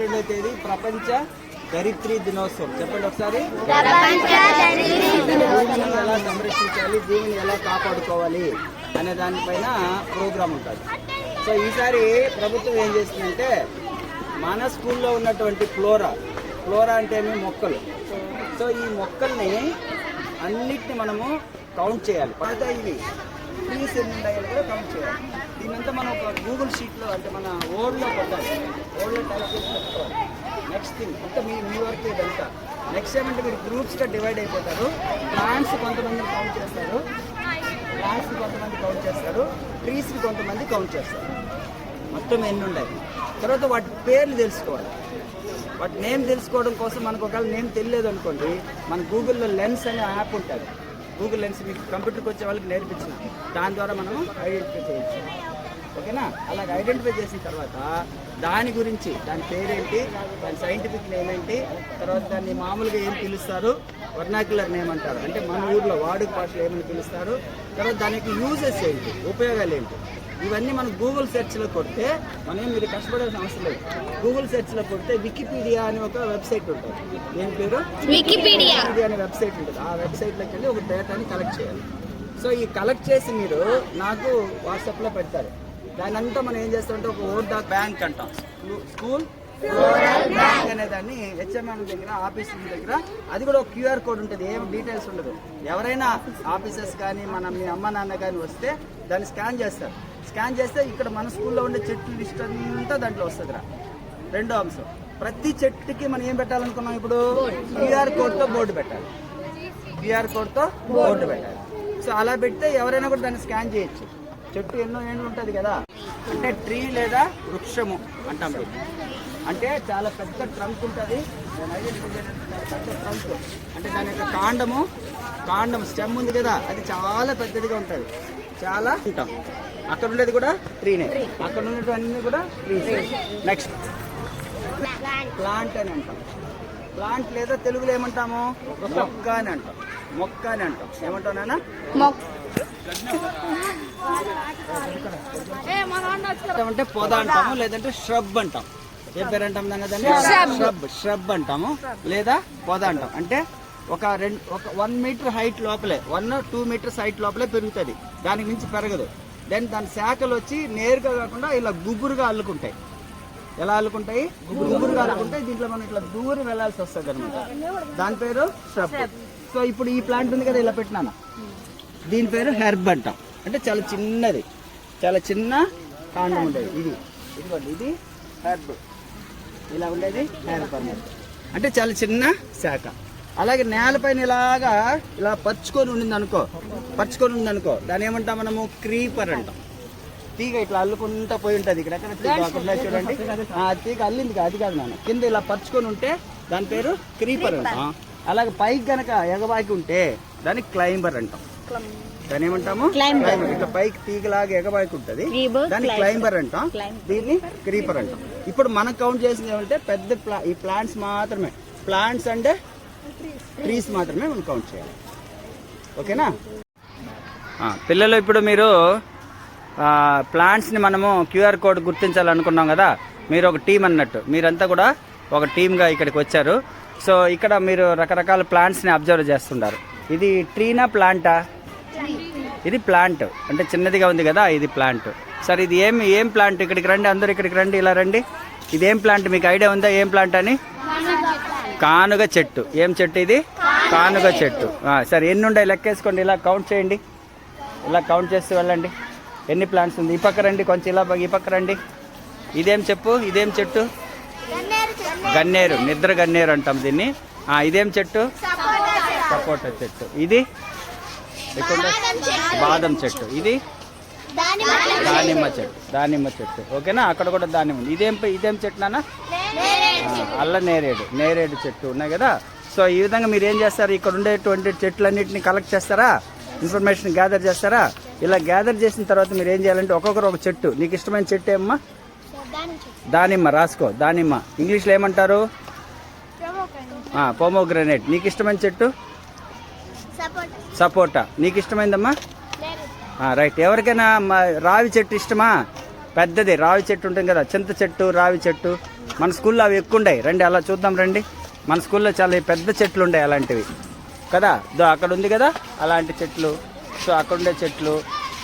22వ తేదీ ప్రపంచ ధరిత్రి దినోత్సవం. చెప్పండి ఒకసారి. భూమిని ఎలా సంరక్షించాలి, భూమిని ఎలా కాపాడుకోవాలి అనే దానిపైన ప్రోగ్రామ్ ఉంటుంది. సో ఈసారి ప్రభుత్వం ఏం చేస్తుందంటే మన స్కూల్లో ఉన్నటువంటి ఫ్లోరా అంటే ఏమి మొక్కలు. సో ఈ మొక్కల్ని అన్నిటిని మనము కౌంట్ చేయాలి. పడితే ఇవి ట్రీస్ ఎన్ని ఉన్నాయో కూడా కౌంట్ చేయాలి. దీనంతా మనం ఒక గూగుల్ షీట్లో అంటే మన ఓల్డ్లో పెట్టాలి. ఓల్డ్లో టైప్ చేసి పెట్టుకోవాలి. నెక్స్ట్ థింగ్ అంటే మీ వర్క్ ఇదంతా. నెక్స్ట్ ఏమంటే మీరు గ్రూప్స్గా డివైడ్ అయిపోతారు. ప్లాంట్స్ కొంతమంది కౌంట్ చేస్తారు, ట్రీస్కి కొంతమంది కౌంట్ చేస్తారు. మొత్తం ఎన్ని ఉన్నాయి. తర్వాత వాటి పేర్లు తెలుసుకోవాలి. వాటి నేమ్ తెలుసుకోవడం కోసం మనకు ఒకవేళ నేమ్ తెలియలేదు అనుకోండి, మన గూగుల్లో లెన్స్ అనే యాప్ ఉంటుంది. గూగుల్ లెన్స్ మీకు కంప్యూటర్కి వచ్చే వాళ్ళకి నేర్పించిన దాని ద్వారా మనం ఐడెంటిఫై చేయొచ్చు. ఓకేనా? అలాగే ఐడెంటిఫై చేసిన తర్వాత దాని గురించి, దాని పేరేంటి, దాని సైంటిఫిక్ నేమ్ ఏంటి, తర్వాత దాన్ని మామూలుగా ఏం పిలుస్తారు, వర్నాక్యులర్ నేమ్ అంటారు, అంటే మన ఊర్లో వాడుక భాషలో ఏమని పిలుస్తారు, తర్వాత దానికి యూజెస్ ఏంటి, ఉపయోగాలు ఏంటి, ఇవన్నీ మనం గూగుల్ సెర్చ్లో కొడితే మనం మీరు కష్టపడాల్సిన అవసరం లేదు. గూగుల్ సెర్చ్లో కొడితే వికీపీడియా అనే ఒక వెబ్సైట్ ఉంటుంది. దేని పేరు వికీపీడియా అనే వెబ్సైట్ ఉంటుంది. ఆ వెబ్సైట్లోకి వెళ్ళి ఒక డేటాని కలెక్ట్ చేయాలి. సో ఈ కలెక్ట్ చేసి మీరు నాకు వాట్సాప్లో పెడతారు. దాని అంతా మనం ఏం చేస్తామంటే ఒక ఓట్ డాక్ బ్యాంక్ అంటాం. స్కూల్ బ్యాంక్ అనే దాన్ని హెచ్ఎంఎం దగ్గర, ఆఫీస్ దగ్గర, అది కూడా ఒక క్యూఆర్ కోడ్ ఉంటుంది. ఏం డీటెయిల్స్ ఉండదు. ఎవరైనా ఆఫీసర్స్ కానీ మీ అమ్మ నాన్న కానీ వస్తే దాన్ని స్కాన్ చేస్తారు. స్కాన్ చేస్తే ఇక్కడ మన స్కూల్లో ఉండే చెట్లు లిస్ట్ అంతా దాంట్లో వస్తుంది. రెండో అంశం, ప్రతి చెట్టుకి మనం ఏం పెట్టాలనుకున్నాం ఇప్పుడు, క్యూఆర్ కోడ్తో బోర్డు పెట్టాలి. సో అలా పెడితే ఎవరైనా కూడా దాన్ని స్కాన్ చేయొచ్చు. చెట్టు ఎన్నో ఏళ్ళు ఉంటుంది కదా, అంటే ట్రీ లేదా వృక్షము అంటాం. అంటే చాలా పెద్ద ట్రంక్ ఉంటుంది. పెద్ద ట్రంక్ అంటే దాని యొక్క కాండం స్టెమ్ ఉంది కదా, అది చాలా పెద్దదిగా ఉంటుంది. చాలా ఉంటాం. అక్కడ ఉండేది కూడా ట్రీనే, అక్కడ ఉండేటివన్నీ కూడా ట్రీస్. నెక్స్ట్ ప్లాంట్ అని అంటాం. ప్లాంట్ లేదా తెలుగులో ఏమంటాము, మొక్క అని అంటాం. ఏమంటాం నాన్న? అంటే పొద అంటాము, లేదంటే ష్రబ్ అంటాం. ఏ పేరు అంటాం దాన్ని? ష్రబ్ అంటాము, లేదా పొద అంటాం. అంటే ఒక 1 మీటర్ హైట్ లోపలే, 1-2 మీటర్స్ హైట్ లోపలే పెరుగుతుంది. దానికి మించి పెరగదు. దెన్ దాని శాఖలు వచ్చి నేరుగా కాకుండా ఇలా గుబురుగా అల్లుకుంటాయి. ఎలా అల్లుకుంటాయి? గుబురుగా అల్లుకుంటాయి. దీంట్లో మనం ఇట్లా దూరం వెళ్లాల్సి వస్తుంది అనమాట. దాని పేరు ష్రబ్. సో ఇప్పుడు ఈ ప్లాంట్ ఉంది కదా, ఇలా పెట్టినాను, దీని పేరు హెర్బ్ అంటాం. అంటే చాలా చిన్నది, చాలా చిన్న కాండం ఉండేది. ఇది హెర్బ్. ఇలా ఉండేది హెర్బ్ అన్నది. అంటే చాలా చిన్న శాఖ. అలాగే నేలపైన ఇలా పరుచుకొని ఉంది అనుకో, దాన్ని ఏమంటాం మనము? క్రీపర్ అంటాం. తీగ ఇట్లా అల్లుకుంటా పోయి ఉంటుంది. ఇక్కడ ఎక్కడ తీగ చూడండి, ఆ తీగ అల్లింది, అది కాదు నాన్న, కింద ఇలా పరుచుకొని ఉంటే దాని పేరు క్రీపర్ అంటాం. అలాగే పైకి గనక ఎగబాకి ఉంటే దాన్ని క్లైంబర్ అంటాం. దాన్ని ఏమంటాము? క్లైంబర్. ఇట్లా పైకి తీగలాగా ఎగబాకి ఉంటుంది, దాన్ని క్లైంబర్ అంటాం. దీన్ని క్రీపర్ అంటాం. ఇప్పుడు మనం కౌంట్ చేసింది ఏమంటే పెద్ద ఈ ప్లాంట్స్ మాత్రమే, ప్లాంట్స్ అంటే ట్రీస్ మాత్రమే మనం కౌంట్ చేయాలి. ఓకేనా పిల్లలు? ఇప్పుడు మీరు ప్లాంట్స్ని మనము క్యూఆర్ కోడ్ గుర్తించాలనుకున్నాం కదా, మీరు ఒక టీం అన్నట్టు, మీరంతా కూడా ఒక టీమ్గా ఇక్కడికి వచ్చారు. సో ఇక్కడ మీరు రకరకాల ప్లాంట్స్ని అబ్జర్వ్ చేస్తున్నారు. ఇది ట్రీనా ప్లాంటా? ఇది ప్లాంట్, అంటే చిన్నదిగా ఉంది కదా, ఇది ప్లాంట్. సరే ఇది ఏం ప్లాంట్? ఇక్కడికి రండి, అందరూ ఇక్కడికి రండి, ఇలా రండి. ఇదేం ప్లాంట్? మీకు ఐడియా ఉందా ఏం ప్లాంట్ అని? కానుగ చెట్టు. ఏం చెట్టు ఇది? కానుగ చెట్టు. సరే ఎన్ని ఉన్నాయి లెక్కేసుకోండి, ఇలా కౌంట్ చేయండి. ఇలా కౌంట్ చేస్తూ వెళ్ళండి. ఎన్ని ప్లాంట్స్ ఉంది? ఈ పక్క రండి, కొంచెం ఇలా ఈ పక్క రండి. ఇదేం చెట్టు? గన్నేరు, నిద్ర గన్నేరు అంటాం దీన్ని. ఇదేం చెట్టు? సపోటా చెట్టు. ఇది బాదం చెట్టు. ఇది దానిమ్మ చెట్టు. ఓకేనా? అక్కడ కూడా దానిమ్మ ఉంది. ఇదేం చెట్టు నాన్న? అల్ల నేరేడు చెట్టు ఉన్నాయి కదా. సో ఈ విధంగా మీరు ఏం చేస్తారు, ఇక్కడ ఉండేటువంటి చెట్లన్నింటినీ కలెక్ట్ చేస్తారా, ఇన్ఫర్మేషన్ గ్యాదర్ చేస్తారా? ఇలా గ్యాదర్ చేసిన తర్వాత మీరు ఏం చేయాలంటే ఒక్కొక్కరు ఒక చెట్టు, నీకు ఇష్టమైన చెట్టు ఏమమ్మా? దానిమ్మ. రాసుకో, దానిమ్మ. ఇంగ్లీష్లో ఏమంటారు? పోమోగ్రనేట్. నీకు ఇష్టమైన చెట్టు? సపోటా. నీకు ఇష్టమైందమ్మా? రైట్. ఎవరికైనా రావి చెట్టు ఇష్టమా? పెద్దది రావి చెట్టు ఉంటుంది కదా, చింత చెట్టు, రావి చెట్టు, మన స్కూల్లో అవి ఎక్కువ ఉన్నాయి. రండి అలా చూద్దాం రండి. మన స్కూల్లో చాలా పెద్ద చెట్లు ఉన్నాయి అలాంటివి కదా. అక్కడ ఉంది కదా అలాంటి చెట్లు. సో అక్కడ ఉండే చెట్లు,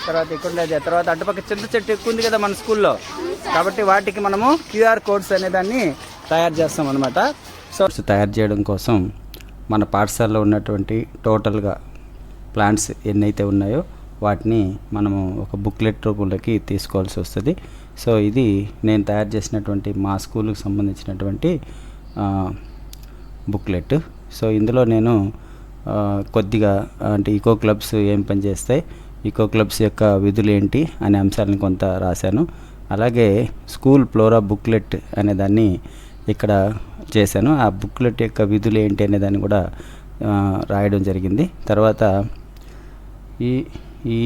తర్వాత ఇక్కడ ఉండేది, తర్వాత అటుపక్క చిన్న చెట్టు ఎక్కువ ఉంది కదా మన స్కూల్లో. కాబట్టి వాటికి మనము క్యూఆర్ కోడ్స్ అనే దాన్ని తయారు చేస్తాం అనమాట. సో తయారు చేయడం కోసం మన పాఠశాలలో ఉన్నటువంటి టోటల్గా ప్లాంట్స్ ఎన్నైతే ఉన్నాయో వాటిని మనము ఒక బుక్లెట్ రూపంలోకి తీసుకోవాల్సి వస్తుంది. సో ఇది నేను తయారు చేసినటువంటి మా స్కూల్కి సంబంధించినటువంటి బుక్లెట్. సో ఇందులో నేను కొద్దిగా అంటే ఈకో క్లబ్స్ ఏం పని చేస్తాయి, ఈకో క్లబ్స్ యొక్క విధులు ఏంటి అనే అంశాలను కొంత రాశాను. అలాగే స్కూల్ ఫ్లోరా బుక్లెట్ అనే దాన్ని ఇక్కడ చేశాను. ఆ బుక్లెట్ యొక్క విధులు ఏంటి అనే దాన్ని కూడా రాయడం జరిగింది. తర్వాత ఈ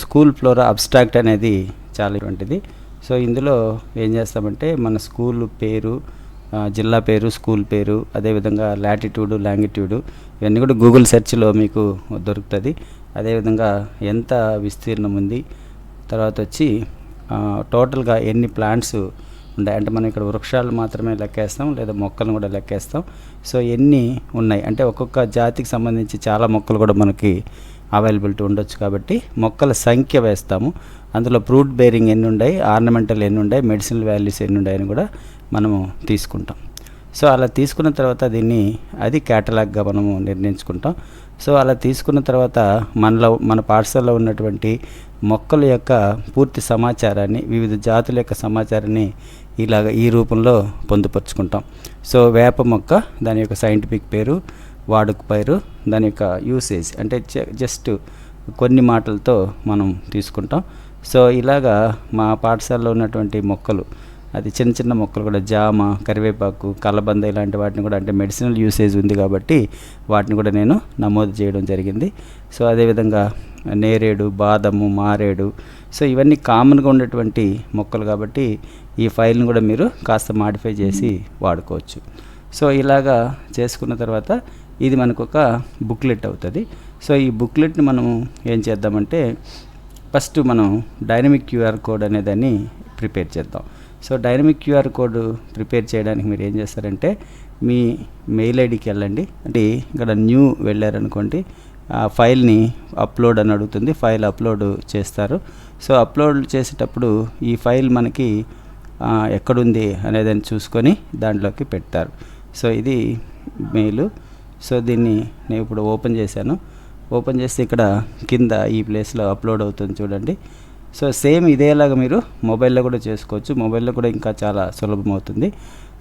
స్కూల్ ఫ్లోరా అబ్స్ట్రాక్ట్ అనేది చాలా ఇటువంటిది. సో ఇందులో ఏం చేస్తామంటే మన స్కూల్ పేరు, జిల్లా పేరు, స్కూల్ పేరు, అదేవిధంగా లాటిట్యూడ్, లాంగిట్యూడ్ ఇవన్నీ కూడా గూగుల్ సెర్చ్లో మీకు దొరుకుతుంది. అదేవిధంగా ఎంత విస్తీర్ణం ఉంది, తర్వాత వచ్చి టోటల్గా ఎన్ని ప్లాంట్స్ ఉన్నాయి, అంటే మనం ఇక్కడ వృక్షాలు మాత్రమే లెక్కేస్తాం లేదా మొక్కలను కూడా లెక్కేస్తాం. సో ఎన్ని ఉన్నాయి అంటే ఒక్కొక్క జాతికి సంబంధించి చాలా మొక్కలు కూడా మనకి అవైలబిలిటీ ఉండొచ్చు. కాబట్టి మొక్కల సంఖ్య వేస్తాము. అందులో ఫ్రూట్ బేరింగ్ ఎన్ని ఉన్నాయి, ఆర్నమెంటల్ ఎన్ని ఉన్నాయి, మెడిసినల్ వాల్యూస్ ఎన్ని ఉన్నాయని కూడా మనము తీసుకుంటాం. సో అలా తీసుకున్న తర్వాత దీన్ని అది కేటలాగ్గా మనము నిర్ణయించుకుంటాం. సో అలా తీసుకున్న తర్వాత మన పాఠశాలలో ఉన్నటువంటి మొక్కల యొక్క పూర్తి సమాచారాన్ని, వివిధ జాతుల యొక్క సమాచారాన్ని ఈ రూపంలో పొందుపరుచుకుంటాం. సో వేప మొక్క, దాని యొక్క సైంటిఫిక్ పేరు, వాడుక పేరు, దాని యొక్క యూసేజ్ అంటే జస్ట్ కొన్ని మాటలతో మనం తీసుకుంటాం. సో ఇలాగా మా పాఠశాలలో ఉన్నటువంటి మొక్కలు, అది చిన్న చిన్న మొక్కలు కూడా జామ, కరివేపాకు, కలబంద ఇలాంటి వాటిని కూడా అంటే మెడిసినల్ యూసేజ్ ఉంది కాబట్టి వాటిని కూడా నేను నమోదు చేయడం జరిగింది. సో అదేవిధంగా నేరేడు, బాదము, మారేడు, సో ఇవన్నీ కామన్గా ఉండేటువంటి మొక్కలు కాబట్టి ఈ ఫైల్ని కూడా మీరు కాస్త మాడిఫై చేసి వాడుకోవచ్చు. సో ఇలాగా చేసుకున్న తర్వాత ఇది మనకు ఒక బుక్లెట్ అవుతుంది. సో ఈ బుక్లెట్ని మనం ఏం చేద్దామంటే ఫస్ట్ మనం డైనమిక్ క్యూఆర్ కోడ్ అనేదాన్ని ప్రిపేర్ చేద్దాం. So dynamic QR code prepare చేయడానికి మీరు ఏం చేస్తారంటే మీ మెయిల్ ఐడికి వెళ్ళండి. అంటే ఇక్కడ న్యూ వెళ్ళారనుకోండి, ఆ ఫైల్ని అప్లోడ్ అని అడుగుతుంది, ఫైల్ అప్లోడ్ చేస్తారు. సో అప్లోడ్ చేసేటప్పుడు ఈ ఫైల్ మనకి ఎక్కడుంది అనేదాన్ని చూసుకొని దాంట్లోకి పెడతారు. సో ఇది మెయిల్. సో దీన్ని నేను ఇప్పుడు ఓపెన్ చేశాను. ఓపెన్ చేస్తే ఇక్కడ కింద ఈ ప్లేస్లో అప్లోడ్ అవుతుంది చూడండి. సో సేమ్ ఇదేలాగా మీరు మొబైల్లో కూడా చేసుకోవచ్చు. మొబైల్లో కూడా ఇంకా చాలా సులభం అవుతుంది.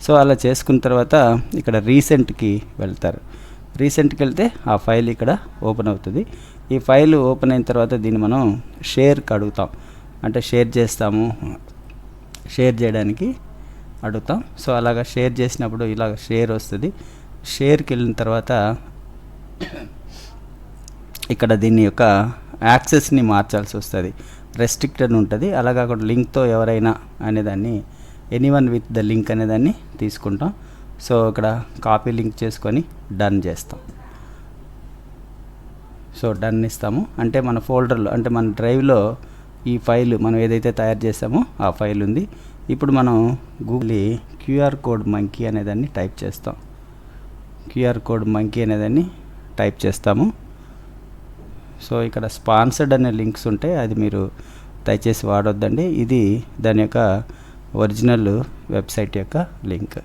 సో అలా చేసుకున్న తర్వాత ఇక్కడ రీసెంట్కి వెళ్తారు. రీసెంట్కి వెళ్తే ఆ ఫైల్ ఇక్కడ ఓపెన్ అవుతుంది. ఈ ఫైల్ ఓపెన్ అయిన తర్వాత దీన్ని మనం షేర్కి అడుగుతాం, అంటే షేర్ చేస్తాము, షేర్ చేయడానికి అడుగుతాం. సో అలాగా షేర్ చేసినప్పుడు ఇలాగ షేర్ వస్తుంది. షేర్కి వెళ్ళిన తర్వాత ఇక్కడ దీని యొక్క యాక్సెస్ని మార్చాల్సి వస్తుంది. రెస్ట్రిక్టెడ్ ఉంటుంది. అలాగా అక్కడ లింక్తో ఎవరైనా అనేదాన్ని ఎనీవన్ విత్ ద లింక్ అనేదాన్ని తీసుకుంటాం. సో ఇక్కడ కాపీ లింక్ చేసుకొని డన్ చేస్తాం. సో డన్ ఇస్తాము. అంటే మన ఫోల్డర్లో, అంటే మన డ్రైవ్లో ఈ ఫైల్ మనం ఏదైతే తయారు చేసామో ఆ ఫైల్ ఉంది. ఇప్పుడు మనం గూగుల్ క్యూఆర్ కోడ్ మంకీ అనేదాన్ని టైప్ చేస్తాం. క్యూఆర్ కోడ్ మంకీ అనేదాన్ని టైప్ చేస్తాము. సో ఇక్కడ స్పాన్సర్డ్ అనే లింక్స్ ఉంటాయి, అది మీరు దయచేసి వాడొద్దండి. ఇది దాని యొక్క ఒరిజినల్ వెబ్సైట్ యొక్క లింక్.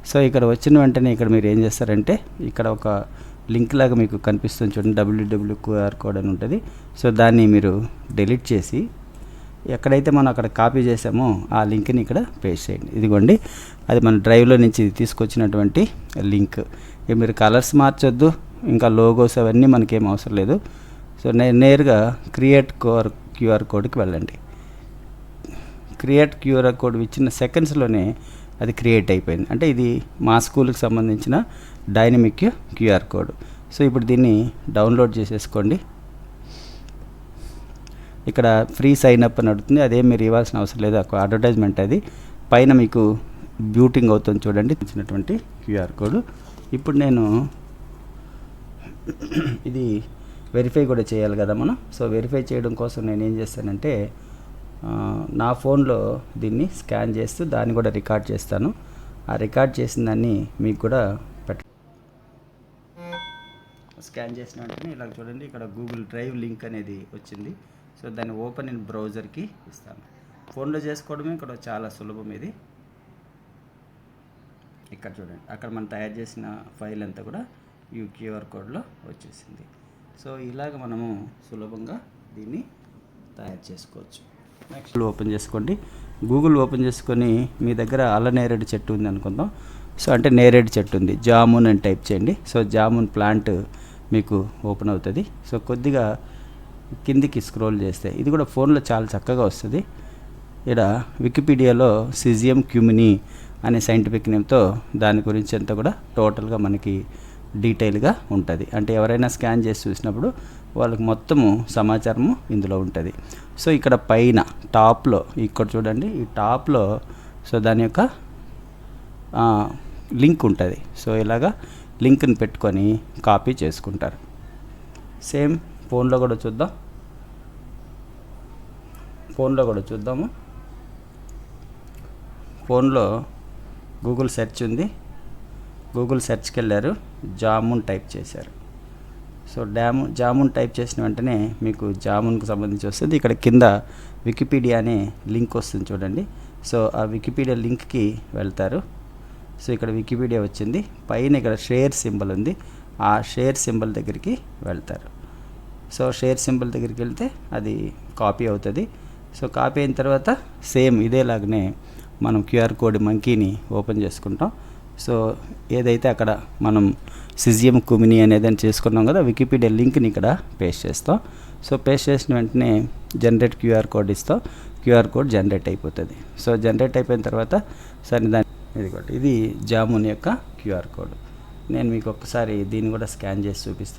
సో ఇక్కడ వచ్చిన వెంటనే ఇక్కడ మీరు ఏం చేస్తారంటే ఇక్కడ ఒక లింక్ లాగా మీకు కనిపిస్తుంది చూడండి, www QR కోడ్ అని ఉంటుంది. సో దాన్ని మీరు డిలీట్ చేసి ఎక్కడైతే మనం అక్కడ కాపీ చేసామో ఆ లింక్ని ఇక్కడ పేస్ట్ చేయండి. ఇదిగోండి, అది మన డ్రైవ్లో నుంచి తీసుకొచ్చినటువంటి లింక్. ఇక మీరు కలర్స్ మార్చొద్దు, ఇంకా లోగోస్ అవన్నీ మనకేం అవసరం లేదు. సో నేరుగా క్రియేట్ క్యూఆర్ కోడ్కి వెళ్ళండి. క్రియేట్ క్యూఆర్ కోడ్ ఇచ్చిన సెకండ్స్లోనే అది క్రియేట్ అయిపోయింది. అంటే ఇది మా స్కూల్కి సంబంధించిన డైనమిక్ క్యూఆర్ కోడ్. సో ఇప్పుడు దీన్ని డౌన్లోడ్ చేసేసుకోండి. ఇక్కడ ఫ్రీ సైన్ అప్ అని అడుగుతుంది, అదేం మీరు ఇవ్వాల్సిన అవసరం లేదు, ఒక అడ్వర్టైజ్మెంట్. అది పైన మీకు బ్యూటింగ్ అవుతుంది చూడండి ఇచ్చినటువంటి క్యూఆర్ కోడ్. ఇప్పుడు నేను ఇది వెరిఫై కూడా చేయాలి కదా మనం. సో వెరిఫై చేయడం కోసం నేను ఏం చేస్తానంటే నా ఫోన్లో దీన్ని స్కాన్ చేస్తూ దాన్ని కూడా రికార్డ్ చేస్తాను. ఆ రికార్డ్ చేసిన దాన్ని మీకు కూడా స్కాన్ చేసిన వెంటనే ఇలా చూడండి, ఇక్కడ గూగుల్ డ్రైవ్ లింక్ అనేది వచ్చింది. సో దాన్ని ఓపెన్ ఇన్ బ్రౌజర్కి ఇస్తాను. ఫోన్లో చేసుకోవడమే ఇక్కడ చాలా సులభం. ఇది ఇక్కడ చూడండి, అక్కడ మనం తయారు చేసిన ఫైల్ అంతా కూడా ఈ క్యూఆర్ కోడ్లో వచ్చేసింది. సో ఇలాగ మనము సులభంగా దీన్ని తయారు చేసుకోవచ్చు. నెక్స్ట్ ఓపెన్ చేసుకోండి. గూగుల్ ఓపెన్ చేసుకొని మీ దగ్గర అల్ల నేరేడు చెట్టు ఉంది అనుకుందాం. సో అంటే నేరేడు చెట్టు ఉంది, జామున్ అని టైప్ చేయండి. సో జామున్ ప్లాంట్ మీకు ఓపెన్ అవుతుంది. సో కొద్దిగా కిందికి స్క్రోల్ చేస్తే ఇది కూడా ఫోన్లో చాలా చక్కగా వస్తుంది. ఇక్కడ వికీపీడియాలో సిజియం క్యూమిని అనే సైంటిఫిక్ నేమ్తో దాని గురించి అంతా కూడా టోటల్గా మనకి డీటెయిల్గా ఉంటుంది. అంటే ఎవరైనా స్కాన్ చేసి చూసినప్పుడు వాళ్ళకి మొత్తము సమాచారము ఇందులో ఉంటుంది. సో ఇక్కడ పైన టాప్లో ఇక్కడ చూడండి, ఈ టాప్లో సో దాని యొక్క లింక్ ఉంటుంది. సో ఇలాగా లింక్ని పెట్టుకొని కాపీ చేసుకుంటారు. సేమ్ ఫోన్లో కూడా చూద్దాము. ఫోన్లో గూగుల్ సెర్చ్ ఉంది. గూగుల్ సెర్చ్కి వెళ్ళారు, జామున్ టైప్ చేశారు. సో జామున్ టైప్ చేసిన వెంటనే మీకు జామున్కు సంబంధించి వస్తుంది. ఇక్కడ కింద వికీపీడియా అనే లింక్ వస్తుంది చూడండి. సో ఆ వికీపీడియా లింక్కి వెళ్తారు. సో ఇక్కడ వికీపీడియా వచ్చింది. పైన ఇక్కడ షేర్ సింబల్ ఉంది. ఆ షేర్ సింబల్ దగ్గరికి వెళ్తారు. సో షేర్ సింబల్ దగ్గరికి వెళ్తే అది కాపీ అవుతుంది. సో కాపీ అయిన తర్వాత సేమ్ ఇదేలాగానే మనం క్యూఆర్ కోడ్ మంకీని ఓపెన్ చేసుకుంటాం. సో ఏదైతే అక్కడ మనం సిజియం క్యూమిని అనేదాన్ని చేసుకున్నాం కదా, వికీపీడియా లింక్ని ఇక్కడ పేస్ట్ చేస్తాం. సో పేస్ట్ చేసిన వెంటనే జనరేట్ క్యూఆర్ కోడ్ ఇస్తాం. క్యూఆర్ కోడ్ జనరేట్ అయిపోతుంది. సో జనరేట్ అయిపోయిన తర్వాత సరే దాన్ని ఇది జామున్ యొక్క క్యూఆర్ కోడ్. నేను మీకు ఒక్కసారి దీన్ని కూడా స్కాన్ చేసి చూపిస్తాను.